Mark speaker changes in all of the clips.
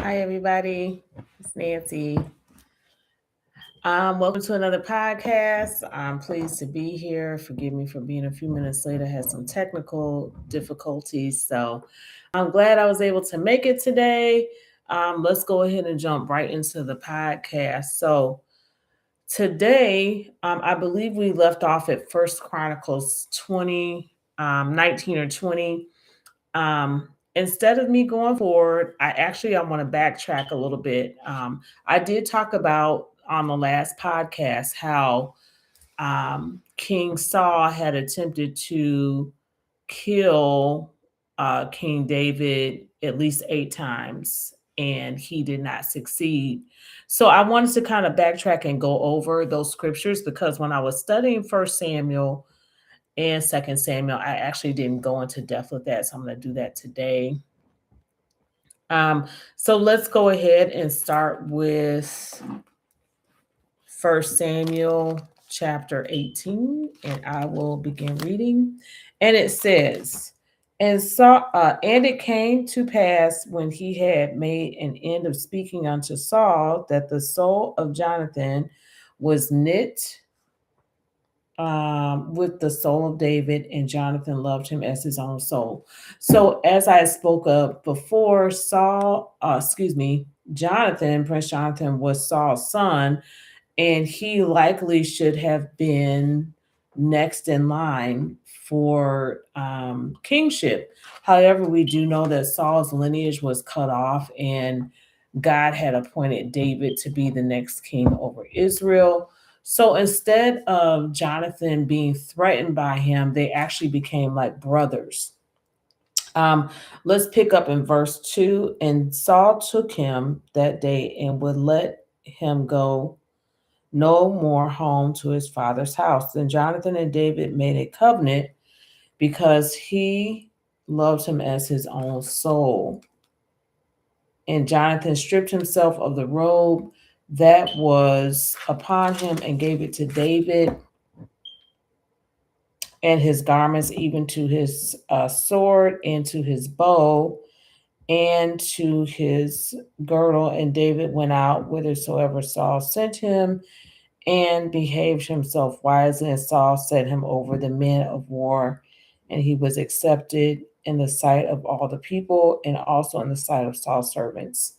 Speaker 1: Hi, everybody. It's Nancy. Welcome to another podcast. I'm pleased to be here. Forgive me for being a few minutes late. I had some technical difficulties, so I'm glad I was able to make it today. Let's go ahead and jump right into the podcast. So today, I believe we left off at First Chronicles 20, 19 or 20. Instead of me going forward, I want to backtrack a little bit. I did talk about on the last podcast how King Saul had attempted to kill King David at least 8 times, and he did not succeed. So I wanted to kind of backtrack and go over those scriptures because when I was studying First Samuel and Second Samuel, I actually didn't go into depth with that. So I'm going to do that today. Um, so let's go ahead and start with First Samuel chapter 18, and I will begin reading. And it says, and it came to pass when he had made an end of speaking unto Saul that the soul of Jonathan was knit with the soul of David, and Jonathan loved him as his own soul. So, as I spoke of before, Jonathan, Prince Jonathan, was Saul's son, and he likely should have been next in line for kingship. However, we do know that Saul's lineage was cut off, and God had appointed David to be the next king over Israel. So instead of Jonathan being threatened by him, they actually became like brothers. Um, let's pick up in verse 2. And Saul took him that day and would let him go no more home to his father's house. Then Jonathan and David made a covenant because he loved him as his own soul. And Jonathan stripped himself of the robe that was upon him and gave it to David, and his garments, even to his sword, and to his bow, and to his girdle. And David went out whithersoever Saul sent him, and behaved himself wisely. And Saul set him over the men of war, and he was accepted in the sight of all the people, and also in the sight of Saul's servants.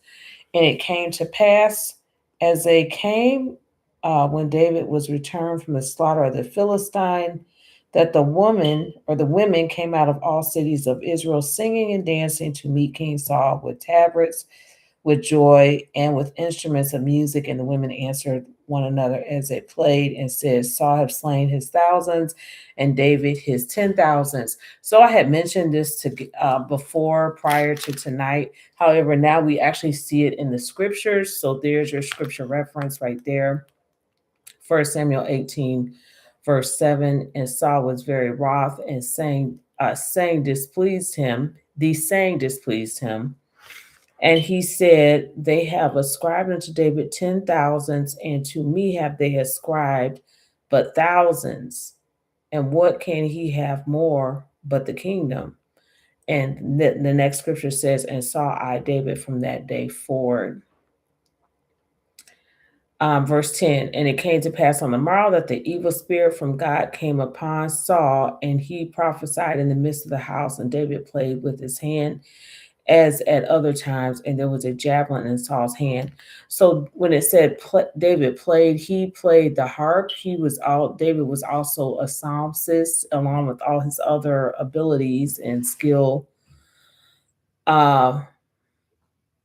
Speaker 1: And it came to pass as they came, when David was returned from the slaughter of the Philistine, that the women came out of all cities of Israel, singing and dancing to meet King Saul with tabrets, with joy, and with instruments of music. And the women answered one another as they played and said, Saul have slain his thousands, and David his 10,000s. So I had mentioned this before, prior to tonight. However, now we actually see it in the scriptures. So there's your scripture reference right there. 1 Samuel 18, verse 7. And Saul was very wroth, and saying displeased him. These saying displeased him. And he said, They have ascribed unto David 10,000s, and to me have they ascribed but thousands. And what can he have more but the kingdom? And the next scripture says, And saw I David from that day forward. Verse 10. And it came to pass on the morrow that the evil spirit from God came upon Saul, and he prophesied in the midst of the house, and David played with his hand as at other times, and there was a javelin in Saul's hand. So when it said David played, he played the harp. David was also a psalmist, along with all his other abilities and skill. Uh,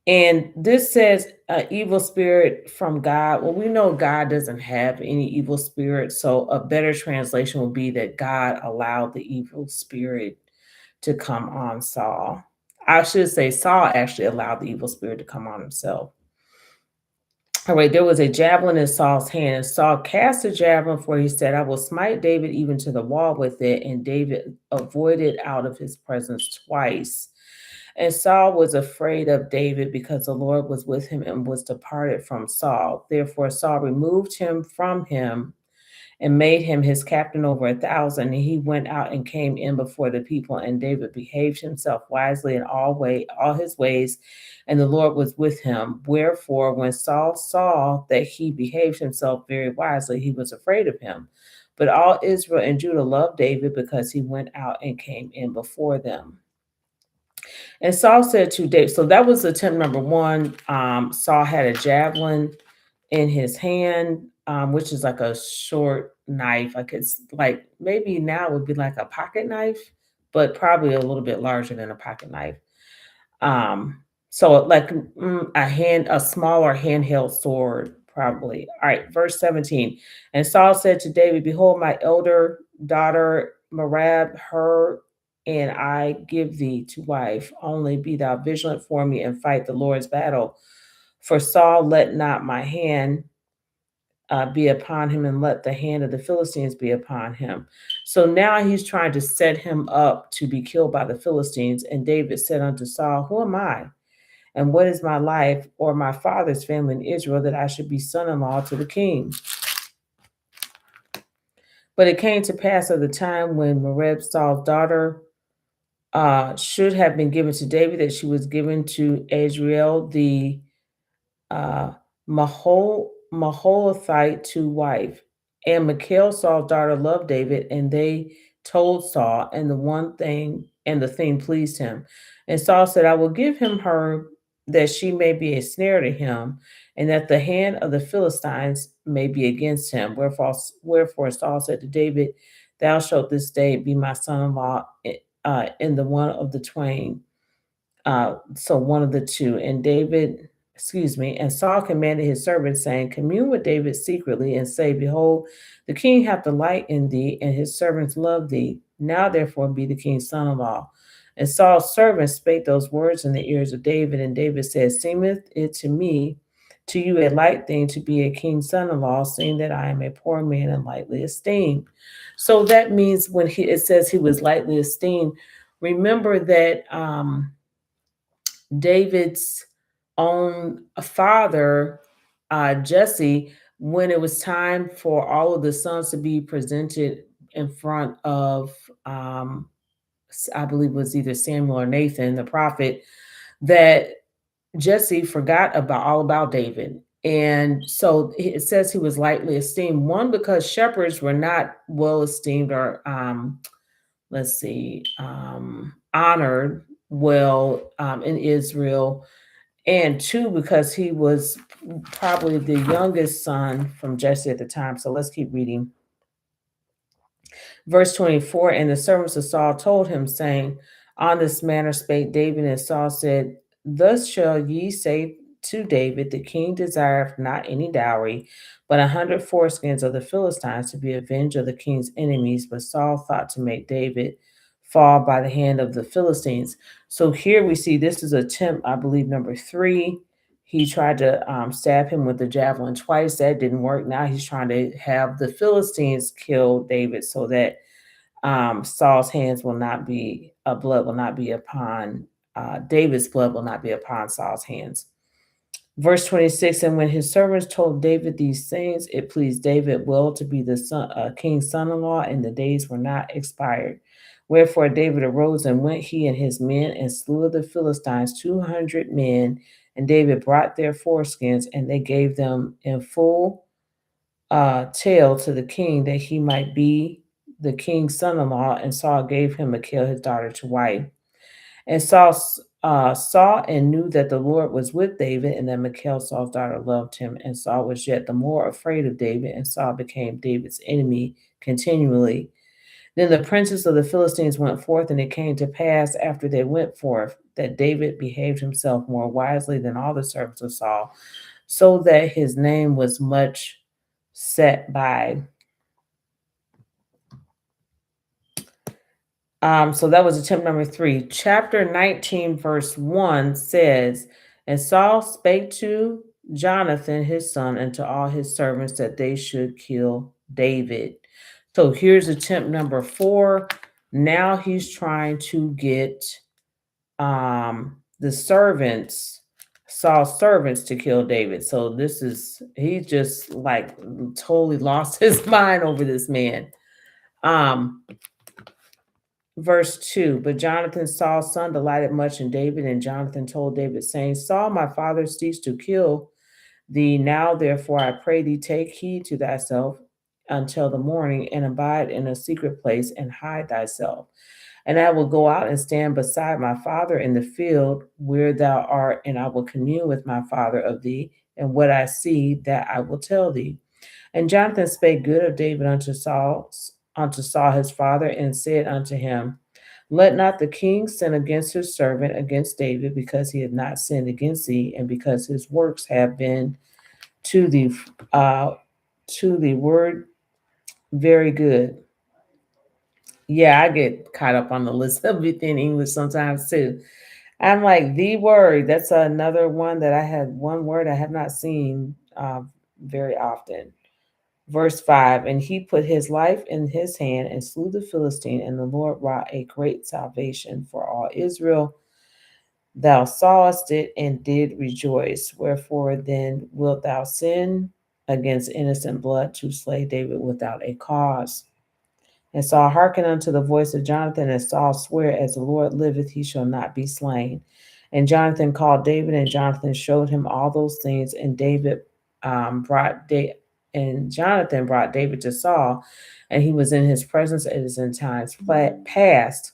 Speaker 1: and this says evil spirit from God. Well, we know God doesn't have any evil spirit, so a better translation would be that God allowed the evil spirit to come on Saul. I should say Saul actually allowed the evil spirit to come on himself. All right, there was a javelin in Saul's hand, and Saul cast a javelin, for he said, I will smite David even to the wall with it. And David avoided out of his presence twice. And Saul was afraid of David because the Lord was with him and was departed from Saul. Therefore, Saul removed him from him and made him his captain over 1,000. And he went out and came in before the people, and David behaved himself wisely in all his ways, and the Lord was with him. Wherefore, when Saul saw that he behaved himself very wisely, he was afraid of him. But all Israel and Judah loved David because he went out and came in before them. And Saul said to David, so that was attempt number one. Saul had a javelin in his hand, which is like a short knife. Like it's like maybe now it would be like a pocket knife, but probably a little bit larger than a pocket knife. So like a smaller handheld sword, probably. All right, verse 17. And Saul said to David, behold, my elder daughter Merab, her and I give thee to wife. Only be thou vigilant for me and fight the Lord's battle. For Saul, let not my hand be upon him, and let the hand of the Philistines be upon him. So now he's trying to set him up to be killed by the Philistines. And David said unto Saul, who am I? And what is my life or my father's family in Israel that I should be son-in-law to the king? But it came to pass at the time when Merab, Saul's daughter, should have been given to David, that she was given to Adriel the uh, Maholathite to wife. And Michal, Saul's daughter, loved David, and they told Saul, and the thing pleased him. And Saul said, I will give him her that she may be a snare to him, and that the hand of the Philistines may be against him. Wherefore Saul said to David, thou shalt this day be my son-in-law in the one of the twain. So one of the two. And Saul commanded his servants, saying, commune with David secretly, and say, behold, the king hath delight in thee, and his servants love thee. Now therefore be the king's son-in-law. And Saul's servants spake those words in the ears of David, and David said, seemeth it to you a light thing to be a king's son-in-law, seeing that I am a poor man and lightly esteemed. So that means when it says he was lightly esteemed, remember that David's own father, Jesse, when it was time for all of the sons to be presented in front of, I believe it was either Samuel or Nathan, the prophet, that Jesse forgot all about David. And so it says he was lightly esteemed. One, because shepherds were not well esteemed or, honored well in Israel. And two, because he was probably the youngest son from Jesse at the time. So let's keep reading. Verse 24, and the servants of Saul told him, saying, on this manner spake David, and Saul said, thus shall ye say to David, the king desireth not any dowry, but 100 foreskins of the Philistines to be avenged of the king's enemies. But Saul thought to make David fall by the hand of the Philistines. So here we see this is attempt, I believe, number 3. He tried to stab him with the javelin twice. That didn't work. Now he's trying to have the Philistines kill David so that Saul's hands will not be, blood will not be upon, David's blood will not be upon Saul's hands. Verse 26, and when his servants told David these things, it pleased David well to be the king's son-in-law, and the days were not expired. Wherefore David arose and went, he and his men, and slew of the Philistines 200 men. And David brought their foreskins, and they gave them in full tale to the king, that he might be the king's son-in-law. And Saul gave him Michal his daughter to wife. And Saul saw and knew that the Lord was with David, and that Michal, Saul's daughter, loved him. And Saul was yet the more afraid of David, and Saul became David's enemy continually. Then the princes of the Philistines went forth, and it came to pass after they went forth that David behaved himself more wisely than all the servants of Saul, so that his name was much set by. So that was attempt number 3. Chapter 19, verse 1 says, and Saul spake to Jonathan his son and to all his servants that they should kill David. So here's attempt number 4. Now he's trying to get the servants Saul's servants to kill David. So he just like totally lost his mind over this man. Um, Verse 2, but Jonathan, Saul's son, delighted much in David, and Jonathan told David, saying, Saul, my father, seeks to kill thee. Now, therefore, I pray thee, take heed to thyself until the morning, and abide in a secret place, and hide thyself. And I will go out and stand beside my father in the field where thou art, and I will commune with my father of thee, and what I see, that I will tell thee. And Jonathan spake good of David unto Saul his father, and said unto him, Let not the king sin against his servant, against David, because he had not sinned against thee, and because his works have been to the word very good. Yeah, I get caught up on the list of within English sometimes too. I'm like the word. That's another one that I had one word I have not seen very often. Verse 5, and he put his life in his hand and slew the Philistine, and the Lord wrought a great salvation for all Israel. Thou sawest it and did rejoice. Wherefore then wilt thou sin against innocent blood to slay David without a cause? And Saul hearkened unto the voice of Jonathan, and Saul sware, As the Lord liveth, he shall not be slain. And Jonathan called David, and Jonathan showed him all those things. And Jonathan brought David to Saul, and he was in his presence as in times past.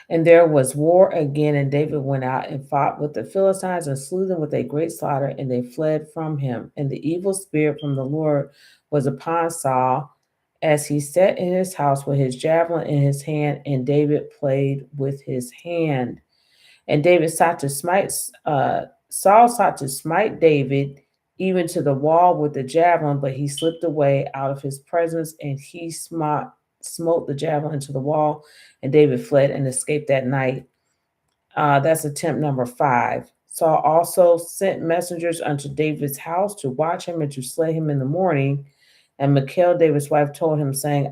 Speaker 1: And there was war again, and David went out and fought with the Philistines and slew them with a great slaughter, and they fled from him. And the evil spirit from the Lord was upon Saul, as he sat in his house with his javelin in his hand, and David played with his hand. And Saul sought to smite David even to the wall with the javelin, but he slipped away out of his presence, and he smote the javelin into the wall, and David fled and escaped that night. That's attempt number 5. Saul also sent messengers unto David's house to watch him and to slay him in the morning. And Michal, David's wife, told him, saying,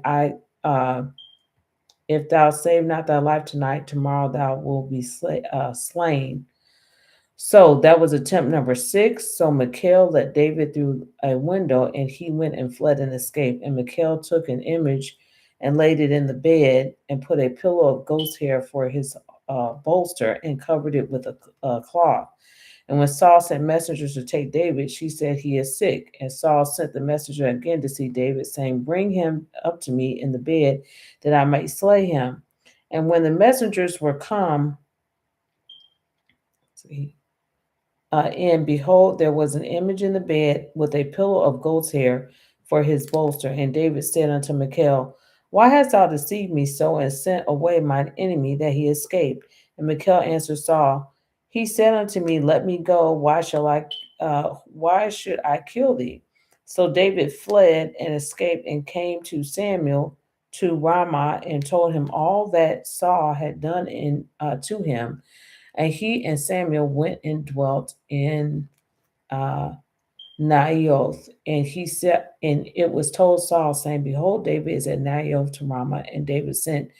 Speaker 1: If thou save not thy life tonight, tomorrow thou wilt be slain. So that was attempt number 6. So Michal let David through a window, and he went and fled and escaped. And Michal took an image and laid it in the bed, and put a pillow of goat's hair for his bolster, and covered it with a cloth. And when Saul sent messengers to take David, she said, He is sick. And Saul sent the messenger again to see David, saying, Bring him up to me in the bed, that I might slay him. And when the messengers were come, and behold, there was an image in the bed with a pillow of goat's hair for his bolster. And David said unto Michal, Why hast thou deceived me so, and sent away mine enemy, that he escaped? And Michal answered Saul, He said unto me, Let me go. Why should I kill thee? So David fled and escaped, and came to Samuel to Ramah, and told him all that Saul had done to him. And he and Samuel went and dwelt in Naioth. And he said, and it was told Saul, saying, Behold, David is at Naioth to Ramah. And David sent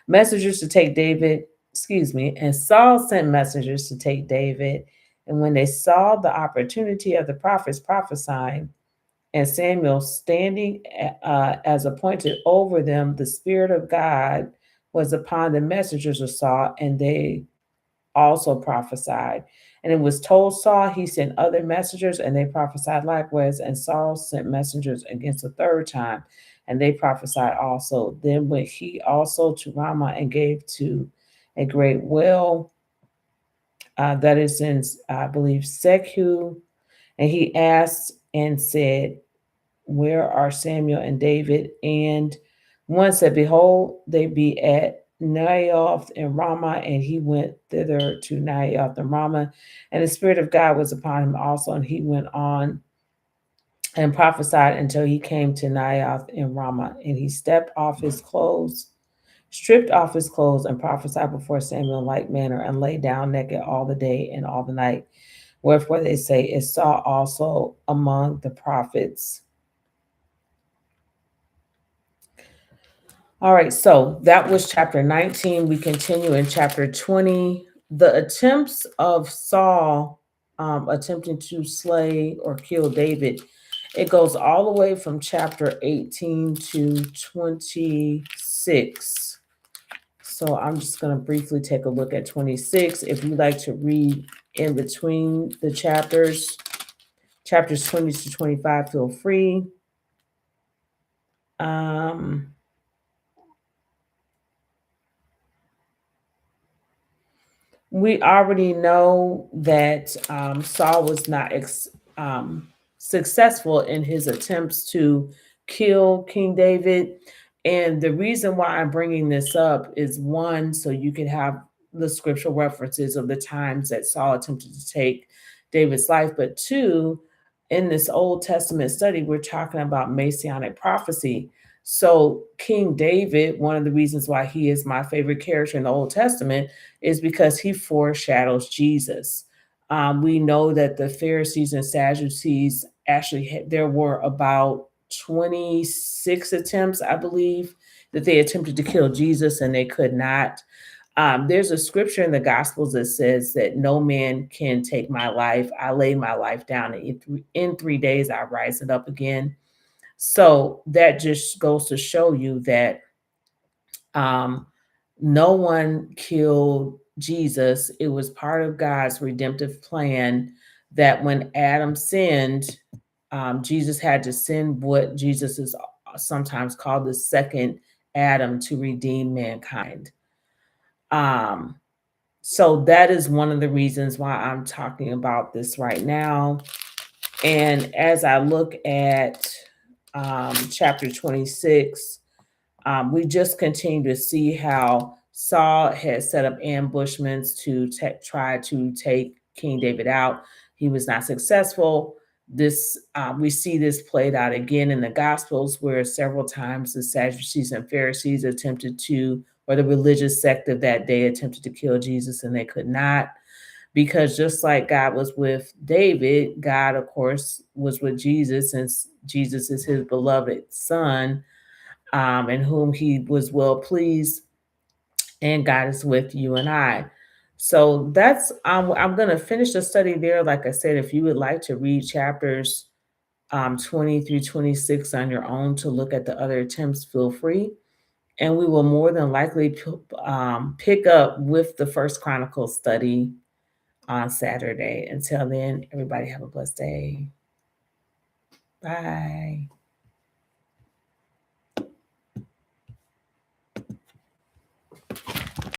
Speaker 1: messengers to take David, and Saul sent messengers to take David. And when they saw the opportunity of the prophets prophesying, and Samuel standing as appointed over them, the Spirit of God was upon the messengers of Saul, and they also prophesied. And it was told Saul, he sent other messengers, and they prophesied likewise. And Saul sent messengers against a third time, and they prophesied also. Then went he also to Ramah, and gave to a great well that is in, I believe, Sechu. And he asked and said, Where are Samuel and David? And one said, Behold, they be at Naioth and Ramah. And he went thither to Naioth and Ramah. And the Spirit of God was upon him also. And he went on and prophesied until he came to Naioth and Ramah. And he stripped off his clothes, and prophesied before Samuel in like manner, and lay down naked all the day and all the night. Wherefore they say, It saw also among the prophets. All right, so that was chapter 19. We continue in chapter 20. the attempts of Saul attempting to slay or kill David, it goes all the way from chapter 18 to 26. So I'm just going to briefly take a look at 26. If you like to read in between the chapters 20 to 25, feel free. We already know that Saul was not successful in his attempts to kill King David. And the reason why I'm bringing this up is one, so you can have the scriptural references of the times that Saul attempted to take David's life. But two, in this Old Testament study, we're talking about Messianic prophecy. So, King David, one of the reasons why he is my favorite character in the Old Testament is because he foreshadows Jesus. We know that the Pharisees and Sadducees actually there were about 26 attempts, I believe, that they attempted to kill Jesus and they could not. There's a scripture in the Gospels that says that no man can take my life. I lay my life down, and in 3 days I rise it up again. So that just goes to show you that um, no one killed Jesus. It was part of God's redemptive plan that when Adam sinned, Jesus had to send what Jesus is sometimes called the second Adam to redeem mankind. Um, so that is one of the reasons why I'm talking about this right now. And as I look at chapter 26, we just continue to see how Saul had set up ambushments to try to take King David out. He was not successful. This we see this played out again in the Gospels, where several times the Sadducees and Pharisees attempted to, or the religious sect of that day attempted to kill Jesus, and they could not. Because just like God was with David, God, of course, was with Jesus, since Jesus is his beloved son, in whom he was well pleased, and God is with you and I. So that's I'm going to finish the study there. Like I said, if you would like to read chapters 20 through 26 on your own to look at the other attempts, feel free. And we will more than likely pick up with the First Chronicles study on Saturday. Until then, everybody have a blessed day. Bye.